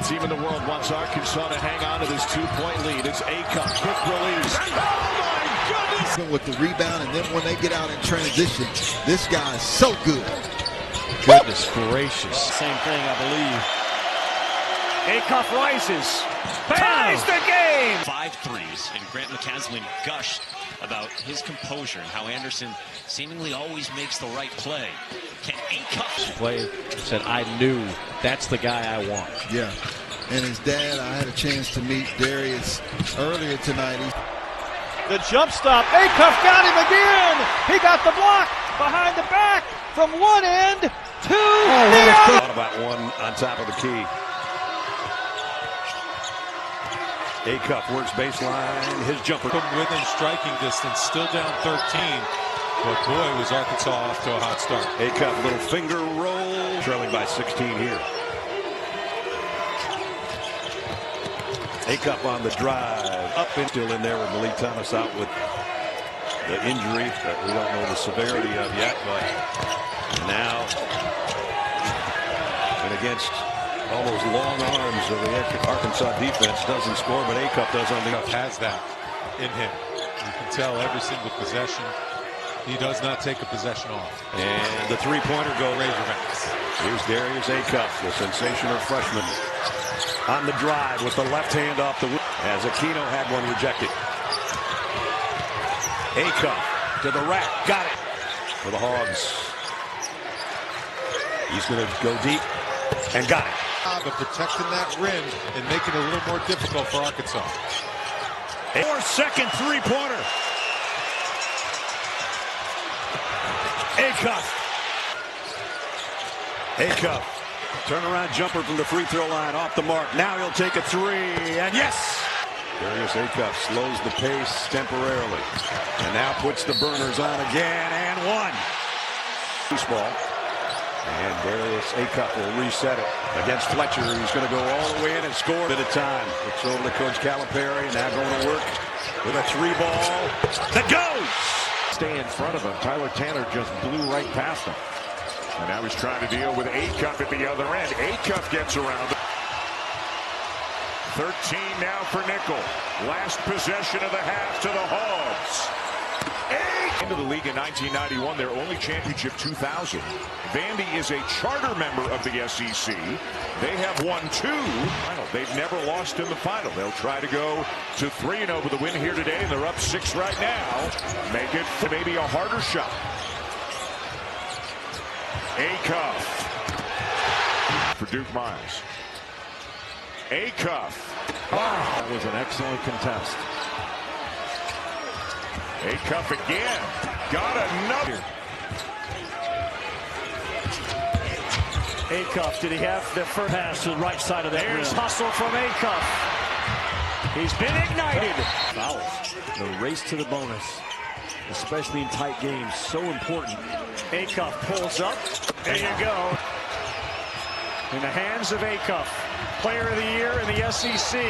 team in the world wants Arkansas to hang on to this 2-point lead. It's Acuff, quick release. Oh my goodness! With the rebound, and then when they get out in transition, this guy is so good. Goodness gracious. Same thing, I believe. Acuff rises. Ties the game! 5 threes, and Grant McCaslin gushed about his composure and how Anderson seemingly always makes the right play. Can Acuff play? Said, I knew that's the guy I want. Yeah, and his dad, I had a chance to meet Darius earlier tonight. The jump stop, Acuff got him again! He got the block behind the back from one end to the other! Thought about one on top of the key. Acuff works baseline, his jumper. Within striking distance, still down 13. But boy, was Arkansas off to a hot start. Acuff, little finger roll, trailing by 16 here. Acuff on the drive, up and still in there with Malik Thomas out with the injury that we don't know the severity of yet, but now, and against all those long arms of the Arkansas defense, doesn't score, but Acuff does on the Acuff has that in him. You can tell every single possession. He does not take a possession off. And the three-pointer go Razorbacks. Here's Darius Acuff, the sensational freshman, on the drive with the left hand off the wing, as Aquino had one rejected. Acuff to the rack, got it for the Hogs. He's going to go deep and got it. Of protecting that rim and making it a little more difficult for Arkansas. 4-second three-pointer. Acuff. Turnaround jumper from the free throw line, off the mark. Now he'll take a three, and yes! Darius Acuff slows the pace temporarily, and now puts the burners on again, and one. Ball. And Darius Acuff will reset it against Fletcher, who's going to go all the way in and score a bit of time. It's over to Coach Calipari, now going to work with a 3-ball that goes! Stay in front of him. Tyler Tanner just blew right past him. And now he's trying to deal with Acuff at the other end. Acuff gets around. 13 now for Nickel. Last possession of the half to the Hogs. Into the league in 1991, their only championship 2000. Vandy is a charter member of the SEC. They have won 2. They've never lost in the final. They'll try to go to 3-0 with the win here today, and they're up 6 right now. Make it maybe a harder shot. Acuff for Duke Miles. Acuff. That was an excellent contest. Acuff again. Got another. Acuff, did he have the first pass to the right side of that rim? There's hustle from Acuff. He's been ignited. Fouls. The race to the bonus, especially in tight games, so important. Acuff pulls up. There you go. In the hands of Acuff. Player of the year in the SEC.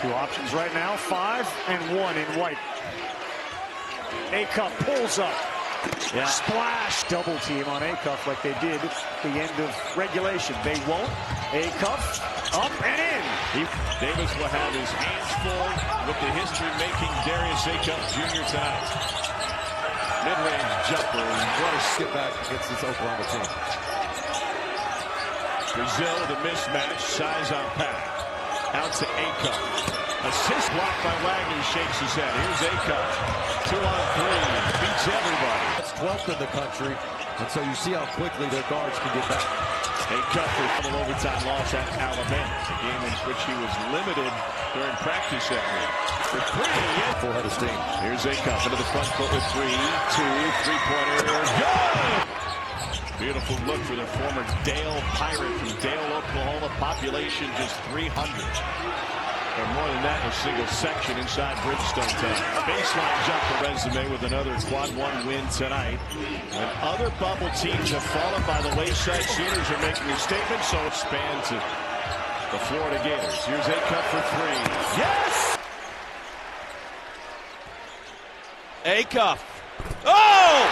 2 options right now, 5 and 1 in white. Acuff pulls up. Yeah. Splash. Double team on Acuff like they did at the end of regulation. They won't. Acuff up and in. Davis will have his hands full with the history-making Darius Acuff Jr. tonight. Mid-range jumper. What a skip back against this Oklahoma team. Brazil, the mismatch. Size on Pat. Out to Acuff. Assist blocked by Wagner, shakes his head. Here's Acuff. 2 on 3. Beats everybody. That's 12th in the country, and so you see how quickly their guards can get back. Acuff for an overtime loss at Alabama. A game in which he was limited during practice that week. For 3, full head of steam. Here's Acuff into the front court with 3, 2, 3-pointer. Good! Beautiful look for the former Dale Pirate from Dale, Oklahoma. Population just 300. And more than that in a single section inside Bridgestone Town. Baseline jump for Resume with another quad 1 win tonight. When other bubble teams have fallen by the wayside, Sooners are making a statement, so expand to the Florida Gators. Here's Acuff for 3. Yes! Acuff. Oh!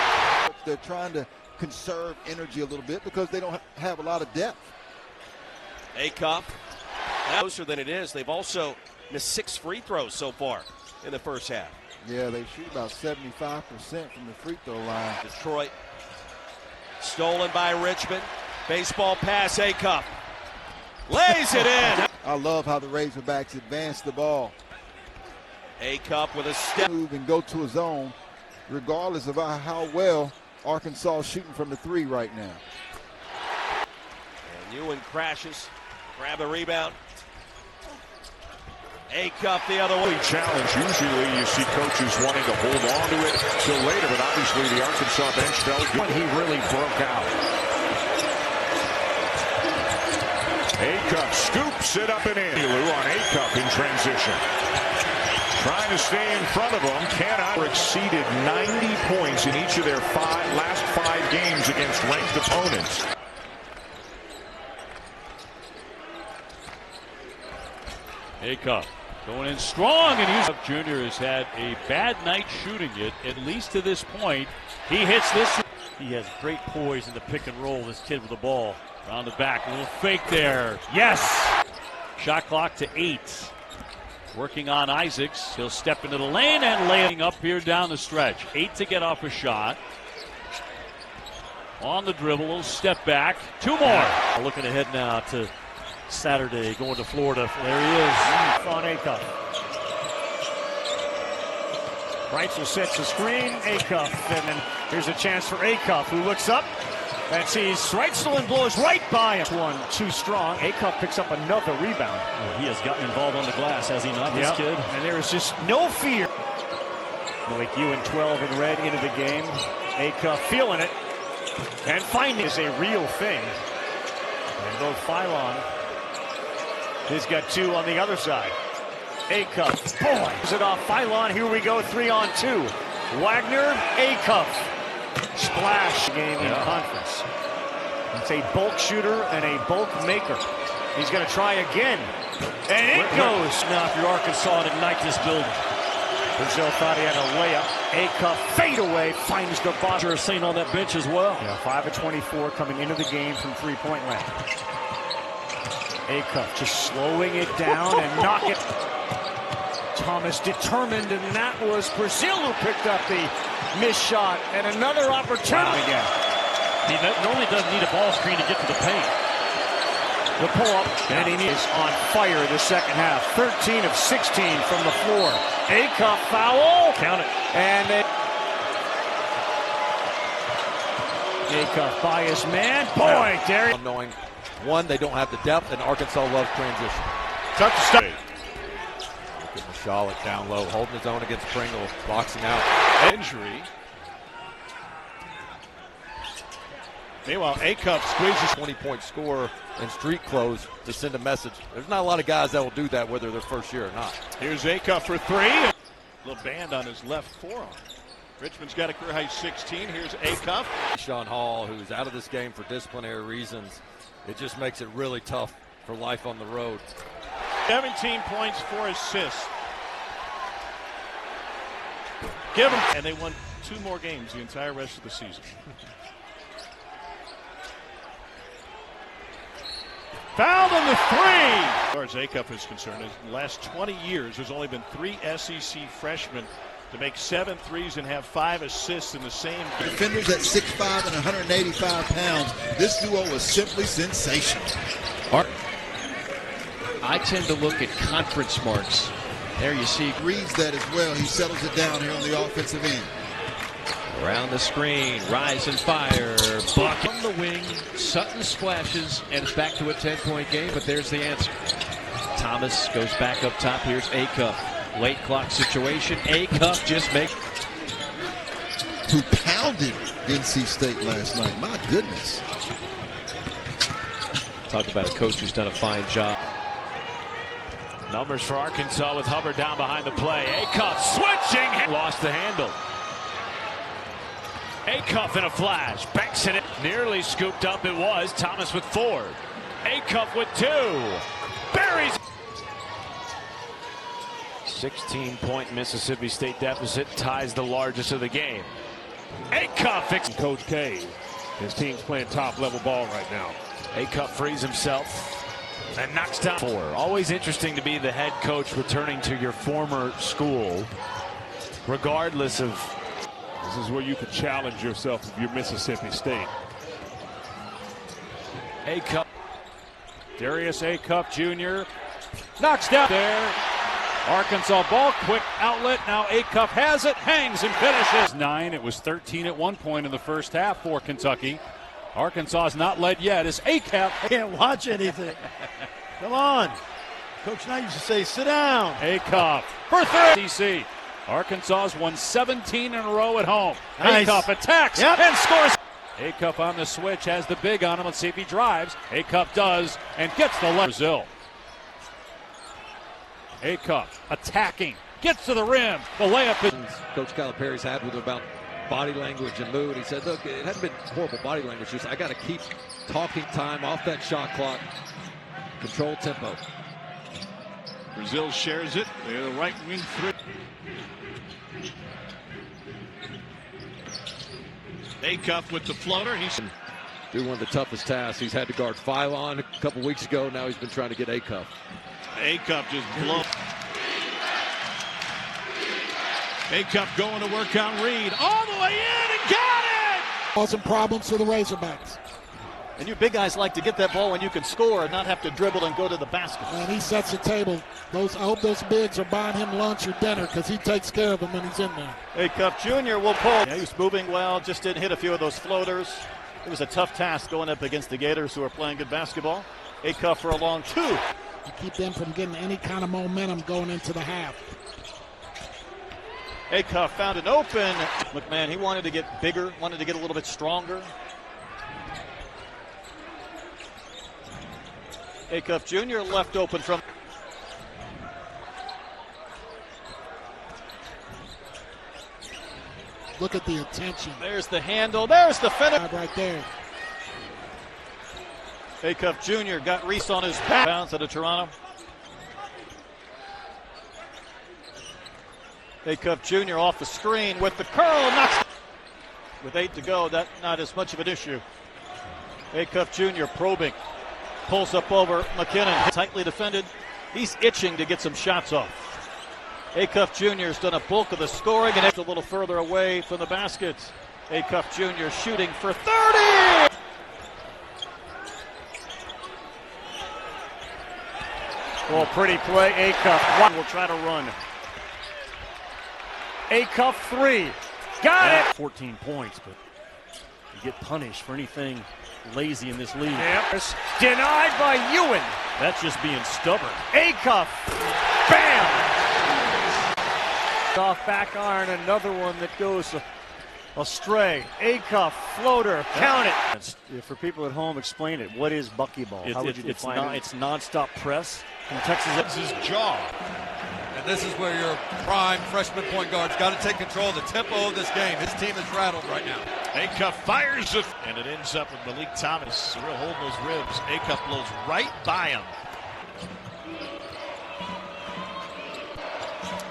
They're trying to conserve energy a little bit because they don't have a lot of depth. Acuff, closer than it is. They've also missed 6 free throws so far in the first half. Yeah, they shoot about 75% from the free throw line. Detroit stolen by Richmond. Baseball pass, Acuff lays it in. I love how the Razorbacks advance the ball. Acuff with a step. Move and go to a zone, regardless of how well Arkansas is shooting from the 3 right now. And Ewan crashes, grab a rebound. Acuff the other way. Challenge. Usually you see coaches wanting to hold on to it till later, but obviously the Arkansas bench felt good. He really broke out. Acuff scoops it up and in. On Acuff in transition. Trying to stay in front of him. Cannot. Exceeded 90 points in each of their last 5 games against ranked opponents. Acuff going in strong, and Acuff Jr. has had a bad night shooting it, at least to this point. He hits this. He has great poise in the pick and roll, this kid with the ball. Around the back, a little fake there. Yes! Shot clock to 8. Working on Isaacs. He'll step into the lane and laying up here down the stretch. 8 to get off a shot. On the dribble, little step back. 2 more. Looking ahead now to Saturday, going to Florida. There he is. On Acuff. Reitzel sets the screen. Acuff. And then here's a chance for Acuff, who looks up and sees Reitzel and blows right by him. One too strong. Acuff picks up another rebound. Well, he has gotten involved on the glass, has he not, this kid? And there is just no fear. Malik Ewan 12 in red into the game. Acuff feeling it. And finding is a real thing. And both Phylon. He's got 2 on the other side. Acuff, boy, is it off Phylon. Here we go, 3 on 2. Wagner, Acuff. Splash game in conference. It's a bulk shooter and a bulk maker. He's going to try again. And it goes. Now, if you're Arkansas, and ignite this building. Brazil thought he had a layup. Acuff fade away, finds the bottom. You're seen on that bench as well. Yeah, 5 of 24 coming into the game from 3-point land. Acuff just slowing it down and knock it. Thomas determined, and that was Brazil who picked up the missed shot, and another opportunity again. He normally doesn't need a ball screen to get to the paint. The pull-up, and he is on fire the second half. 13 of 16 from the floor. Acuff foul. Count it. And Acuff by his man. Boy, Darius. Knowing, one, they don't have the depth, and Arkansas loves transition. Tough to stop. Look at Charlotte down low, holding his own against Pringle, boxing out. Injury. Meanwhile, Acuff squeezes. 20-point score in street clothes to send a message. There's not a lot of guys that will do that, whether they're first year or not. Here's Acuff for 3. Little band on his left forearm. Richmond's got a career high 16. Here's Acuff. Sean Hall, who's out of this game for disciplinary reasons, it just makes it really tough for life on the road. 17 points, 4 assists. Give them. And they won 2 more games the entire rest of the season. Fouled on the 3. As far as Acuff is concerned, in the last 20 years, there's only been 3 SEC freshmen to make 7 threes and have 5 assists in the same game. Defenders at 6'5" and 185 pounds. This duo was simply sensational. I tend to look at conference marks. There you see. Reads that as well. He settles it down here on the offensive end. Around the screen, rise and fire. Buck on the wing. Sutton splashes, and it's back to a 10-point game, but there's the answer. Thomas goes back up top. Here's Acuff. Late clock situation. Acuff just makes. Who pounded NC State last night. My goodness. Talk about a coach who's done a fine job. Numbers for Arkansas with Hubbard down behind the play. Acuff switching. Lost the handle. Acuff in a flash. Banks in it. Nearly scooped up it was. Thomas with 4. Acuff with 2. Buries. 16-point Mississippi State deficit ties the largest of the game. Acuff fixing Coach K. His team's playing top-level ball right now. Acuff frees himself. And knocks down 4. Always interesting to be the head coach returning to your former school, regardless of. This is where you can challenge yourself if you're Mississippi State. Acuff. Darius Acuff Jr. knocks down there. Arkansas ball, quick outlet. Now Acuff has it, hangs and finishes. 9. It was 13 at one point in the first half for Kentucky. Arkansas has not led yet as Acuff. Can't watch anything. Come on. Coach Knight used to say, sit down. Acuff for 3. DC. Arkansas has won 17 in a row at home. Nice. Acuff attacks and scores. Acuff on the switch, has the big on him. Let's see if he drives. Acuff does and gets the left. Brazil. Acuff attacking, gets to the rim. The layup is. Coach Calipari's had with him about body language and mood. He said, look, it hasn't been horrible body language. Just I got to keep talking time off that shot clock. Control tempo. Brazil shares it. They're the right wing 3. Acuff with the floater. He's do one of the toughest tasks. He's had to guard Phylon a couple weeks ago. Now he's been trying to get Acuff. Acuff just blown. Acuff going to work on Reed. All the way in and got it! Causing problems for the Razorbacks. And you big guys like to get that ball when you can score and not have to dribble and go to the basket. And he sets the table. I hope those bigs are buying him lunch or dinner because he takes care of them when he's in there. Acuff Jr. will pull. Yeah, he was moving well, just didn't hit a few of those floaters. It was a tough task going up against the Gators who are playing good basketball. Acuff for a long 2. To keep them from getting any kind of momentum going into the half. Acuff found an open. McMahon, he wanted to get bigger, wanted to get a little bit stronger. Acuff Jr. left open from. Look at the attention. There's the handle. There's the finish. Right there. Acuff Jr. got Reese on his back. Bounce out of Toronto. Acuff Jr. off the screen with the curl. Knocks. With 8 to go, that's not as much of an issue. Acuff Jr. probing. Pulls up over McKinnon. Tightly defended. He's itching to get some shots off. Acuff Jr. has done a bulk of the scoring and it's a little further away from the basket. Acuff Jr. shooting for 30! Oh, pretty play. Acuff. One will try to run. Acuff 3. Got it! 14 points, but you get punished for anything lazy in this league. Yep. Denied by Ewan. That's just being stubborn. Acuff. Bam! Off back iron, another one that goes astray. Acuff, floater, count it. For people at home, explain it. What is buckyball? How would you define it? It's nonstop press from Texas. This is jaw. And this is where your prime freshman point guard's got to take control of the tempo of this game. His team is rattled right now. Acuff fires it, and it ends up with Malik Thomas. Real holding those ribs. Acuff blows right by him.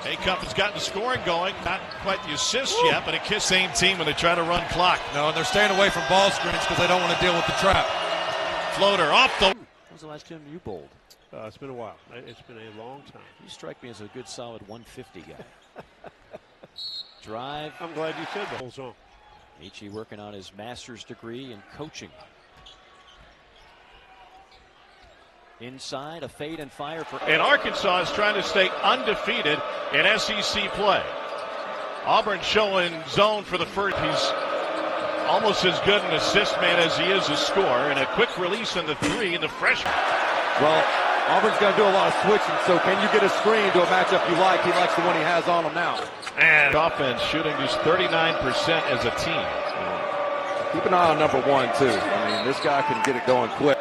Acuff has gotten the scoring going. Not quite the assist yet, but it kissed same team when they try to run clock. No, and they're staying away from ball screens because they don't want to deal with the trap. Floater off the. When was the last time you bowled? It's been a while. It's been a long time. You strike me as a good solid 150 guy. Drive. I'm glad you said that. Whole song. Michi working on his master's degree in coaching. Inside, a fade and fire for. And Arkansas is trying to stay undefeated in SEC play. Auburn showing zone for the first. He's almost as good an assist man as he is a scorer, and a quick release on the 3 in the freshman. Well, Auburn's got to do a lot of switching, so can you get a screen to a matchup you like? He likes the one he has on him now. And offense shooting just 39% as a team. Keep an eye on number 1, too. I mean, this guy can get it going quick.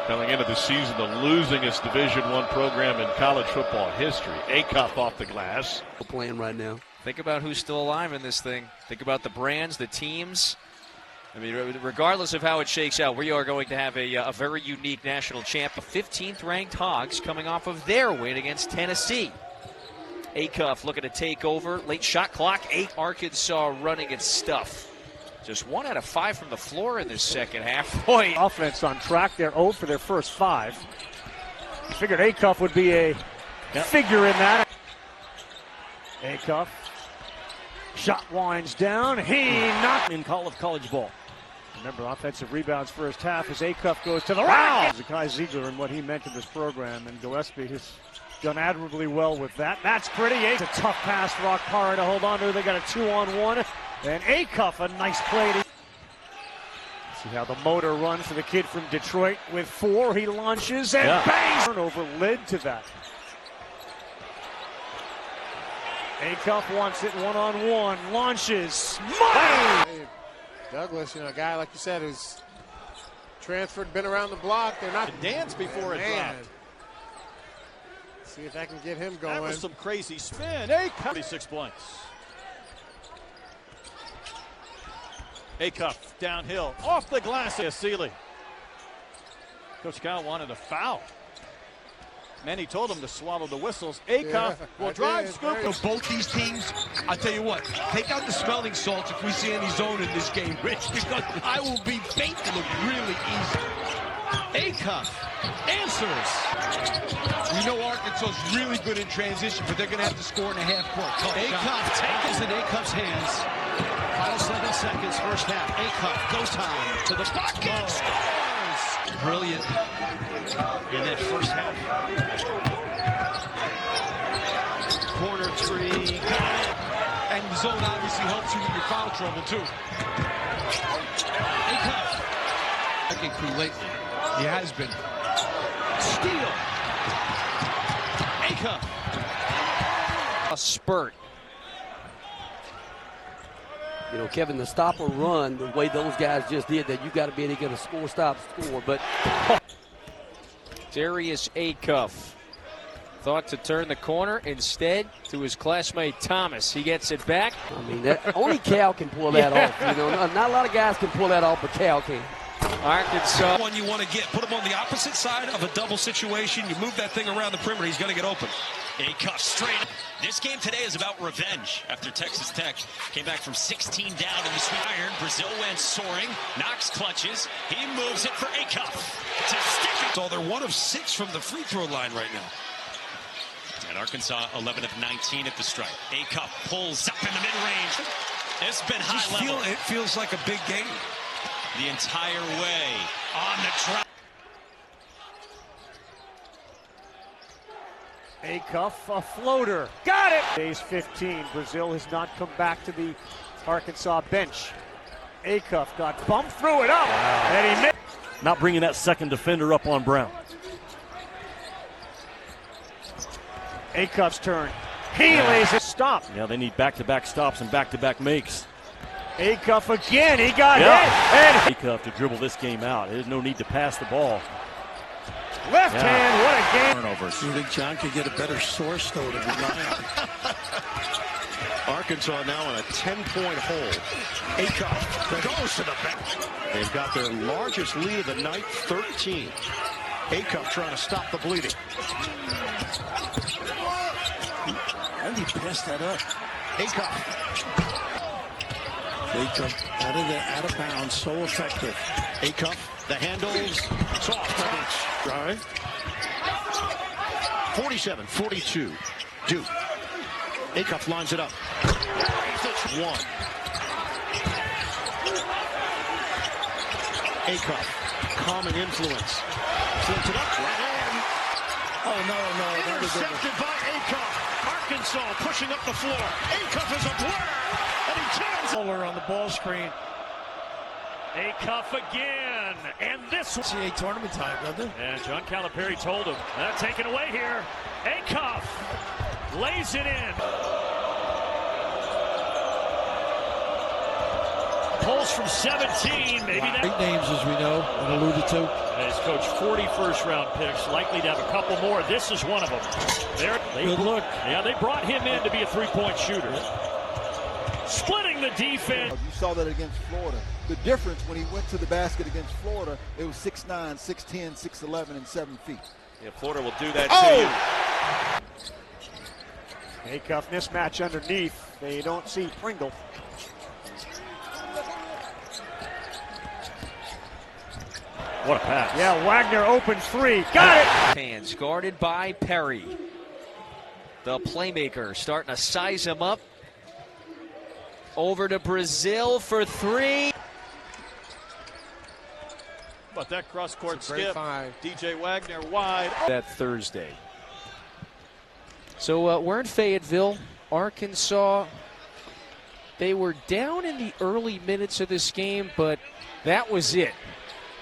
Coming into the season, the losingest Division I program in college football history. Acuff off the glass. Playing right now. Think about who's still alive in this thing. Think about the brands, the teams. I mean, regardless of how it shakes out, we are going to have a very unique national champ. 15th-ranked Hogs coming off of their win against Tennessee. Acuff looking to take over. Late shot clock. 8. Arkansas running its stuff. Just 1 out of 5 from the floor in this second half. Boy. Offense on track. They're 0 for their first 5. Figured Acuff would be a figure in that. Acuff. Shot winds down. He knocked in college ball. Remember, offensive rebounds first half as Acuff goes to the right. Zakai Ziegler and what he meant to this program, and Gillespie has done admirably well with that. That's pretty. It's a tough pass for Okpara to hold on to. They got a 2-on-1. And Acuff, a nice play. See how the motor runs for the kid from Detroit with 4. He launches and bangs. Turnover led to that. Acuff wants it one-on-one. Launches. Hey, Douglas, a guy like you said who's transferred, been around the block. They're not dance before it dropped. See if I can get him going. That was some crazy spin. Acuff, 36 points. Acuff downhill, off the glass. Sealy. Coach Kyle wanted a foul. Manny told him to swallow the whistles. Acuff will drive, scoop. Both these teams, I'll tell you what, take out the smelling salts if we see any zone in this game, Rich, because I will be bait to look really easy. Acuff answers. We know Arkansas is really good in transition, but they're going to have to score in a half court. Acuff takes in Acuff's hands. Final 7 seconds, first half. Acuff goes time to the bucket. Scores. Brilliant in that first half. Corner 3, got it. And the zone obviously helps you with your foul trouble, too. Acuff. Second crew lately. He has been. Steal. Acuff. A spurt. Kevin, the stop or run, the way those guys just did that, you got to be able to get a score, stop, score. But Darius Acuff thought to turn the corner, instead to his classmate Thomas. He gets it back. I mean, only Cal can pull that off. Not a lot of guys can pull that off, but Cal can. Arkansas. One you want to get, put him on the opposite side of a double situation. You move that thing around the perimeter, he's going to get open. Acuff straight. This game today is about revenge after Texas Tech came back from 16 down in the sweet iron. Brazil went soaring. Knox clutches. He moves it for Acuff to stick it. So they're 1 of 6 from the free throw line right now. And Arkansas 11 of 19 at the stripe. Acuff pulls up in the mid-range. It's been high level. It feels like a big game. The entire way on the drop. Acuff, a floater. Got it! Days 15. Brazil has not come back to the Arkansas bench. Acuff got bumped, threw it up, and he missed. Not bringing that second defender up on Brown. Acuff's turn. He lays it. Stop. Yeah, they need back-to-back stops and back-to-back makes. Acuff again. He got hit. And Acuff to dribble this game out. There's no need to pass the ball. Left hand, what a game. Turnovers. You think John could get a better source, though, to rely on? Arkansas now on a 10-point hole. Acuff goes to the bench. They've got their largest lead of the night, 13. Acuff trying to stop the bleeding. And he passed that up. Acuff. Out of bounds, so effective. Acuff, the handles, soft touch. Drive. 47-42. Duke. Acuff lines it up. One. Acuff, calming influence. Flips it up, right in. Oh, no. Intercepted by Acuff. Arkansas pushing up the floor. Acuff is a blur. And he turns. On the ball screen. Acuff again, and this one. NCAA tournament time, doesn't it? And John Calipari told him, taken away here. Acuff lays it in. Pulls from 17, maybe that. Great names, as we know, and alluded to. His coach, 40 first-round picks, likely to have a couple more. This is one of them. Good look. Yeah, they brought him in to be a three-point shooter. Splitting the defense. You saw that against Florida. The difference when he went to the basket against Florida, it was 6'9", 6'10", 6'11", and 7 feet. Yeah, Florida will do that to you. Acuff mismatch underneath. They don't see Pringle. What a pass. Yeah, Wagner open three. Got it! Hands guarded by Perry. The playmaker starting to size him up. Over to Brazil for three. But that cross-court skip, DJ Wagner wide. That Thursday. So we're in Fayetteville, Arkansas. They were down in the early minutes of this game, but that was it.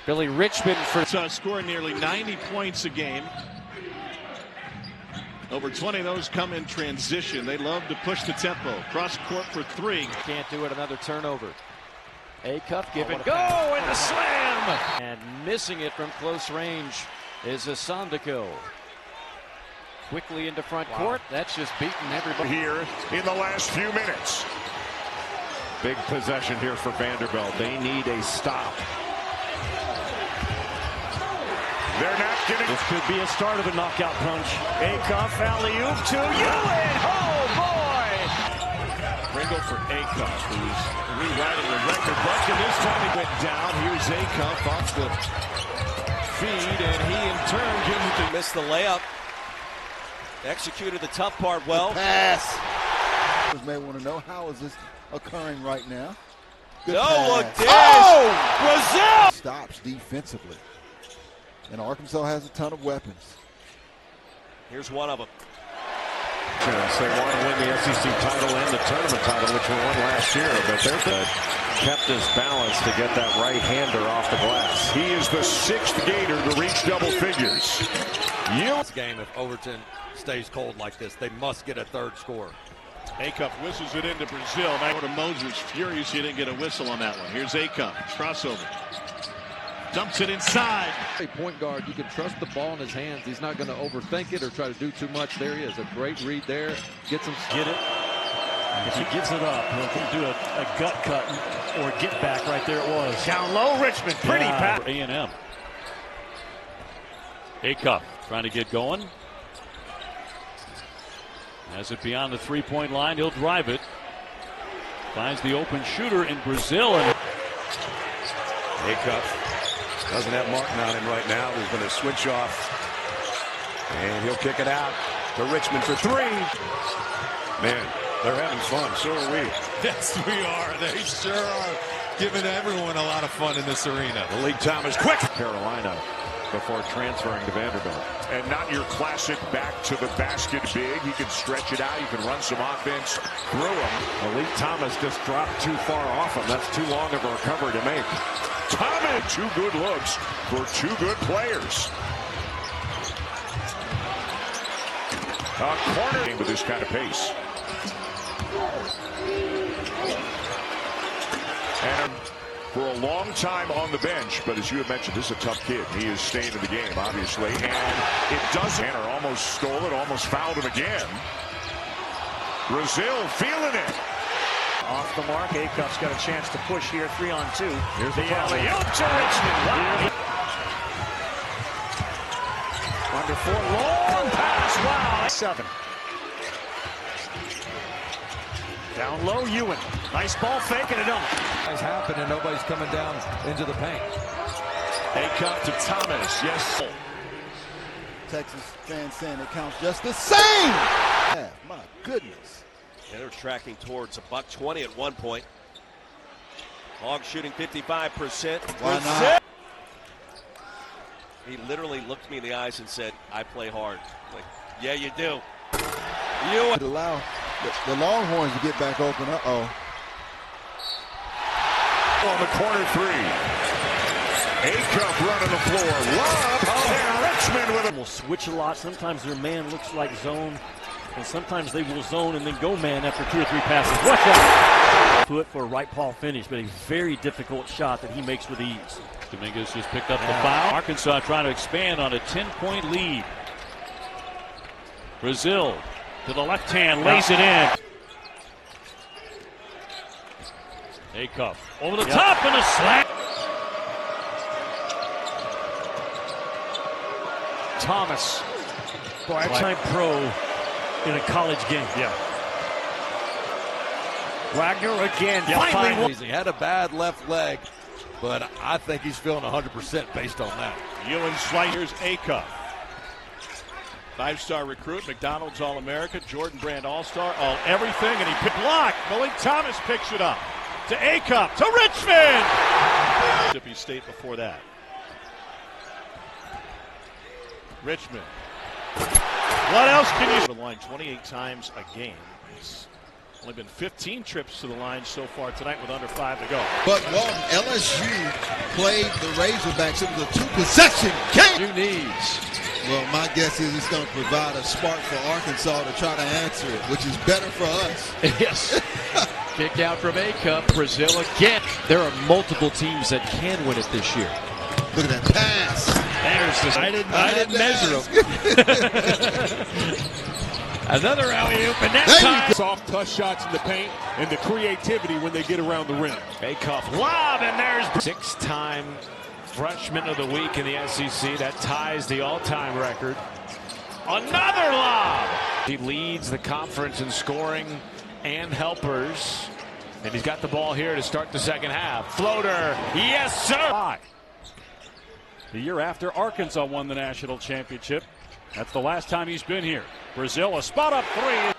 Billy Richmond for scoring nearly 90 points a game. Over 20 of those come in transition. They love to push the tempo. Cross court for three. Can't do it. Another turnover. Acuff, give it go, and the slam! And missing it from close range is Asandako. Quickly into front court. That's just beating everybody. Here in the last few minutes. Big possession here for Vanderbilt. They need a stop. They're not getting. This could be a start of a knockout punch. Acuff, alley-oop to Ewing. Oh, boy! Ringo for Acuff, who's rewriting the record book, and this time he went down. Here's Acuff off the feed, and he in turn gives it to... Missed the layup. Executed the tough part well. Pass. May want to know, how is this occurring right now? Good no, pass. look, Brazil! Stops defensively. And Arkansas has a ton of weapons. Here's one of them. They want to win the SEC title and the tournament title, which we won last year, but they're kept his balance to get that right-hander off the glass. He is the 6th Gator to reach double figures. This game, if Overton stays cold like this, they must get a third score. Acuff whistles it into Brazil. Now to Moses. Furious he didn't get a whistle on that one. Here's Acuff. Crossover. Dumps it inside. A point guard, you can trust the ball in his hands. He's not going to overthink it or try to do too much. There he is. A great read there. Gets him. Get it. If he gives it up, he'll do a gut cut or get back. Right there it was. Down low, Richmond. Pretty pass. For A&M. Acuff trying to get going. Has it beyond the three-point line. He'll drive it. Finds the open shooter in Brazil. And Acuff doesn't have Martin on him right now. He's going to switch off. And he'll kick it out to Richmond for three. Man, they're having fun. So are we. Yes, we are. They sure are giving everyone a lot of fun in this arena. Malik Thomas quick. Carolina before transferring to Vanderbilt. And not your classic back to the basket big. He can stretch it out. You can run some offense through him. Malik Thomas just dropped too far off him. That's too long of a recovery to make. Thomas, 2 good looks for 2 good players. A corner game with this kind of pace. And for a long time on the bench, but as you have mentioned, this is a tough kid. He is staying in the game, obviously, and it doesn't. Tanner almost stole it, almost fouled him again. Brazil feeling it. Off the mark, Acuff's got a chance to push here, 3-on-2. Here's the alley-oop to Richmond. Wow. Under 4, long pass. Wow. 7. Down low, Ewing. Nice ball fake and a dunk. It's happened and nobody's coming down into the paint. Acuff to Thomas. Yes. Texas fans saying it counts just the same. Yeah, my goodness. Yeah, they're tracking towards $120 at one point. Hog shooting 55%. Why not? He literally looked me in the eyes and said, "I play hard." Like, yeah, you do. You would allow the Longhorns to get back open. Uh-oh. On the corner 3. Acuff running the floor. Lob. And Richmond with it. Will switch a lot. Sometimes their man looks like zone, and sometimes they will zone and then go man after 2 or 3 passes. Watch out. Foot for a right paw finish, but a very difficult shot that he makes with ease. Dominguez just picked up the foul. Arkansas trying to expand on a 10-point lead. Brazil to the left hand, lays it in. Acuff over the top and a slam. Thomas. Boy, time pro in a college game. Yeah. Wagner again. Finally. He had a bad left leg. but I think he's feeling 100% based on that. Ewan Sliders, Acuff. Five-star recruit, McDonald's All-America, Jordan Brand All-Star, all everything, and he picked block. Malik Thomas picks it up to Acuff, to Richmond! Mississippi State before that. Richmond. What else can you... The line 28 times a game. It's only been 15 trips to the line so far tonight with under 5 to go. But Walton, LSU played the Razorbacks. It was a two-possession game. New knees. Well, my guess is it's going to provide a spark for Arkansas to try to answer it, which is better for us. Yes. Kick out from Acuff. Brazil again. There are multiple teams that can win it this year. Look at that pass. There's the... I didn't measure him. Another alley-oop, and that time... Soft touch shots in the paint and the creativity when they get around the rim. Acuff lob, and there's... Six-time freshman of the week in the SEC. That ties the all-time record. Another lob! He leads the conference in scoring and helpers. And he's got the ball here to start the second half. Floater, yes, sir! The year after Arkansas won the national championship. That's the last time he's been here. Brazil, a spot up three.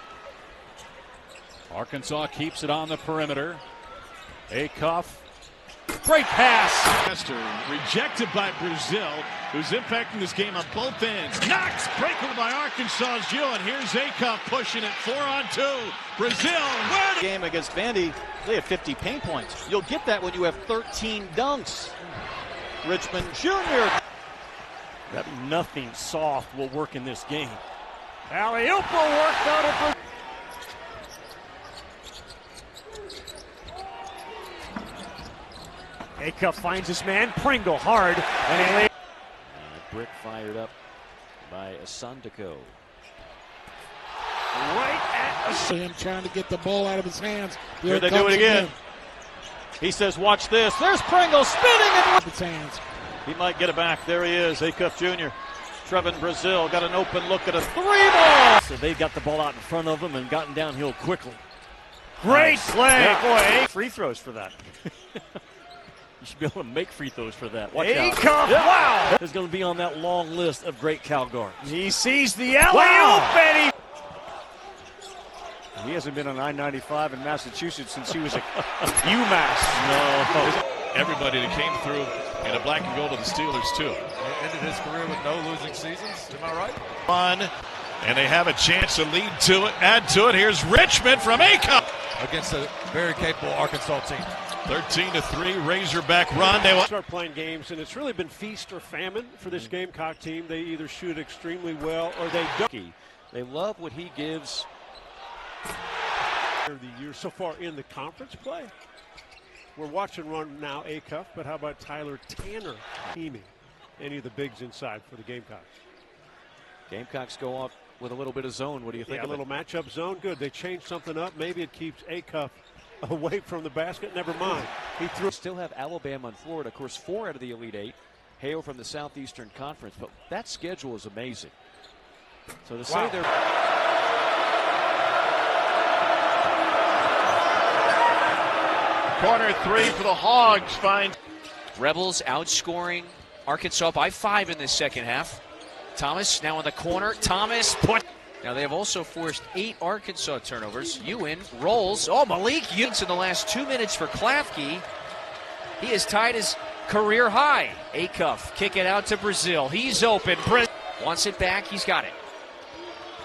Arkansas keeps it on the perimeter. Acuff. Great pass. Rejected by Brazil, who's impacting this game on both ends. Knox, breakable by Arkansas's Ewan. Here's Acuff pushing it 4-on-2. Brazil, where game against Vandy, they have 50 paint points. You'll get that when you have 13 dunks. Richmond Jr. That nothing soft will work in this game. Alley-oop will work out of Acuff finds his man, Pringle hard, and he brick fired up by Asandako. Right at him trying to get the ball out of his hands. Here they do it again. He says, watch this. There's Pringle spinning in his hands. He might get it back. There he is, Acuff Jr. Trevin Brazil got an open look at a three ball. So they've got the ball out in front of them and gotten downhill quickly. Great play. Boy, free throws for that. You should be able to make free throws for that. Watch out. Wow. Is going to be on that long list of great Cal guards. He sees the alley-oop, and he hasn't been on I-95 in Massachusetts since he was at UMass. No. Everybody that came through in a black and gold of the Steelers, too. He ended his career with no losing seasons. Am I right? On, and they have a chance to lead to it, add to it. Here's Richmond from Acuff. Against a very capable Arkansas team. 13-3 Razorback run. They will start playing games, and it's really been feast or famine for this Gamecock team. They either shoot extremely well or they don't. They love what he gives. The year so far in the conference play. We're watching run now Acuff, but how about Tyler Tanner teaming any of the bigs inside for the Gamecocks? Gamecocks go off with a little bit of zone. What do you think? A little matchup zone. Good. They changed something up. Maybe it keeps Acuff away from the basket. Never mind. He threw. Still have Alabama and Florida. Of course, 4 out of the Elite 8 hail from the Southeastern Conference. But that schedule is amazing. So to say they're. Corner 3 for the Hogs. Find Rebels outscoring Arkansas by 5 in this second half. Thomas now in the corner. Thomas put. Now they have also forced 8 Arkansas turnovers. Ewan rolls. Oh, Malik Ewan's in the last 2 minutes for Klafke. He has tied his career high. Acuff kick it out to Brazil. He's open. Wants it back. He's got it.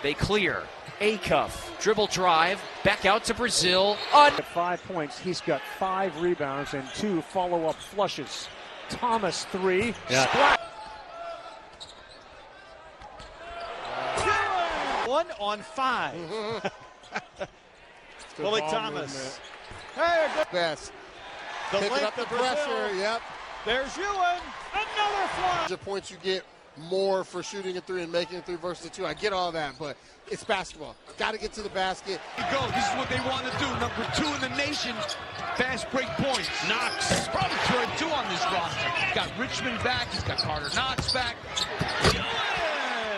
They clear. Acuff dribble drive back out to Brazil. At 5 points, he's got 5 rebounds and 2 follow-up flushes. Thomas 3. Yeah. 1 on 5. Willie Thomas. Hey, good best. The Picking length up the of pressure. Yep. There's Ewan. Another fly. The points you get more for shooting a 3 and making a 3 versus a 2. I get all that, but it's basketball. Got to get to the basket. Go. This is what they want to do. Number 2 in the nation. Fast break points. Knox. He's probably turned 2 on this roster. He's got Richmond back. He's got Carter Knox back.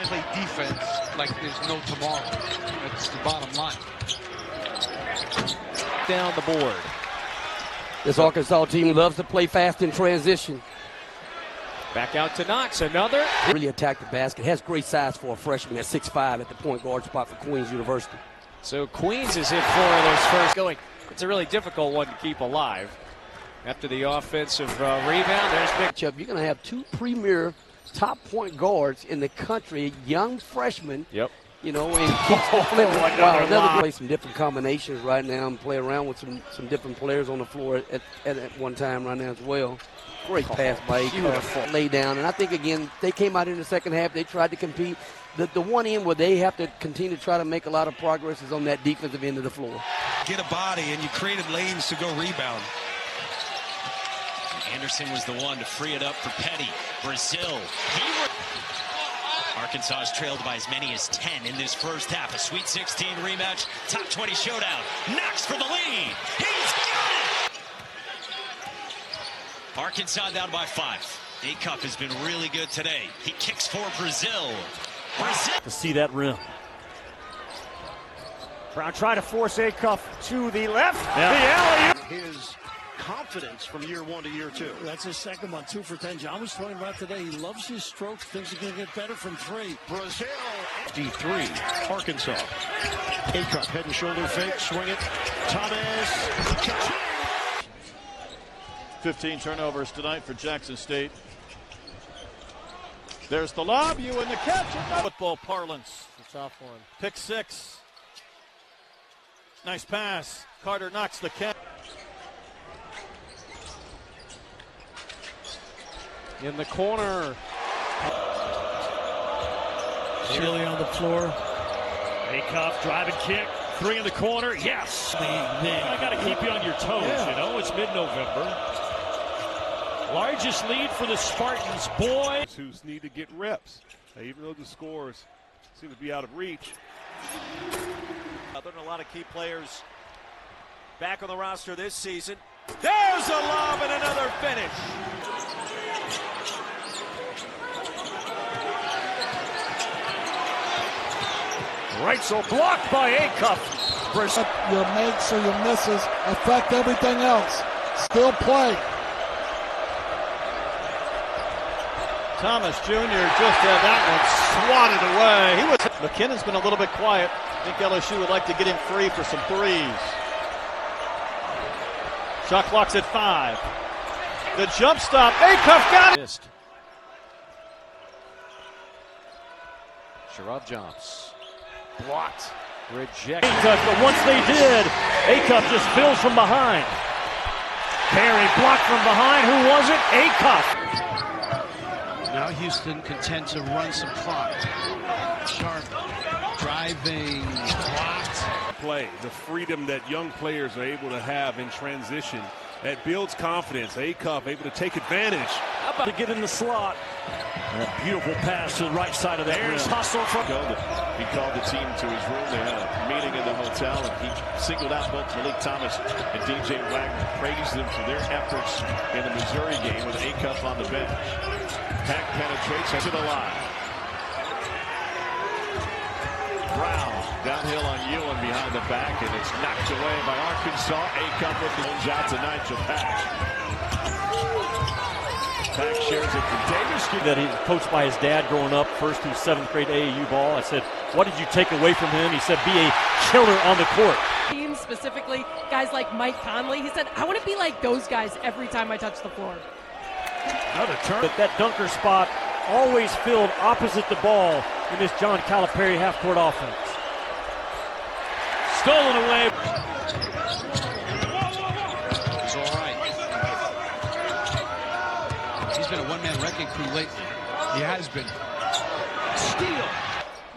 Play defense like there's no tomorrow. That's the bottom line. Down the board. This Arkansas team loves to play fast in transition. Back out to Knox, another. Really attack the basket. Has great size for a freshman at 6'5" at the point guard spot for Queens University. So Queens has hit 4 of those first going. It's a really difficult one to keep alive. After the offensive rebound, there's Big Chubb. You're going to have two premier top point guards in the country, young freshmen. Yep. You know, and they'll play some different combinations right now and play around with some different players on the floor at one time right now as well. Great pass by Acuff. Lay down. And I think, again, they came out in the second half. They tried to compete. The one end where they have to continue to try to make a lot of progress is on that defensive end of the floor. Get a body, and you created lanes to go rebound. Anderson was the one to free it up for Petty. Brazil. Arkansas has trailed by as many as 10 in this first half. A Sweet 16 rematch, top 20 showdown. Knox for the lead. He's got it! Arkansas down by 5. Acuff has been really good today. He kicks for Brazil. To see that rim. Brown trying to force Acuff to the left. Yeah. The alley. His confidence from year 1 to year 2. That's his second one, 2 for 10. John was talking about today. He loves his strokes. Things are going to get better from 3. Brazil. D3. Arkansas. Acuff head and shoulder fake. Swing it. Thomas. 15 turnovers tonight for Jackson State. There's the lob. You and the catch. Football parlance. It's a tough one. Pick 6. Nice pass. Carter knocks the catch. In the corner. Chili on the floor. Acuff, driving kick. 3 in the corner. Yes. I got to keep you on your toes, you know. It's mid-November. Largest lead for the Spartans, boys. Who need to get reps, even though the scores seem to be out of reach. Other than a lot of key players back on the roster this season. There's a lob and another finish. Right, so blocked by Acuff. Your makes or your misses affect everything else. Still play. Thomas Jr. just had that one swatted away. McKinnon's been a little bit quiet. I think LSU would like to get him free for some threes. Shot clock's at 5. The jump stop. Acuff got it. Sherrod Jumps. Blocked. Rejected. But once they did, Acuff just fills from behind. Perry blocked from behind. Who was it? Acuff. Now Houston content to run some clock. Sharp driving, blocked. Play, the freedom that young players are able to have in transition, that builds confidence. Acuff able to take advantage. How about to get in the slot? That beautiful pass to the right side of the There's hustle from. He called the team to his room. They had a meeting in the hotel, and he singled out both Malik Thomas and DJ Wagner, praised them for their efforts in the Missouri game with Acuff on the bench. Pack penetrates to the line. Brown downhill on Ewan behind the back, and it's knocked away by Arkansas. Acuff with the ones out to Nigel Pack. Pack shares it to Davis. That he's coached by his dad growing up, 1st through 7th grade AAU ball. I said, what did you take away from him? He said, be a killer on the court. Teams, specifically guys like Mike Conley, he said, I want to be like those guys every time I touch the floor. Another turn. But that dunker spot always filled opposite the ball in this John Calipari half-court offense. Stolen away. He's all right. He's been a one-man wrecking crew lately. He has been. Steal.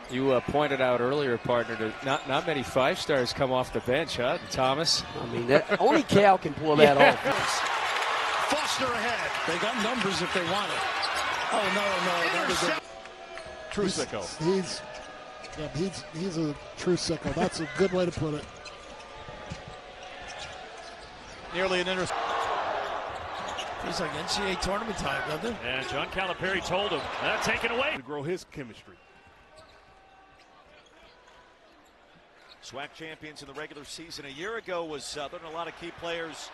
You pointed out earlier, partner, that not many 5-stars come off the bench, huh, Thomas? I mean, that, only Cal can pull that off. Foster ahead. They got numbers if they want it. Oh, no. That was a true sicko. He's a true sicko. That's a good way to put it. Nearly an interception. He's like NCAA tournament time, doesn't it? And John Calipari told him, not taken away. To grow his chemistry. SWAC champions in the regular season a year ago was other than a lot of key players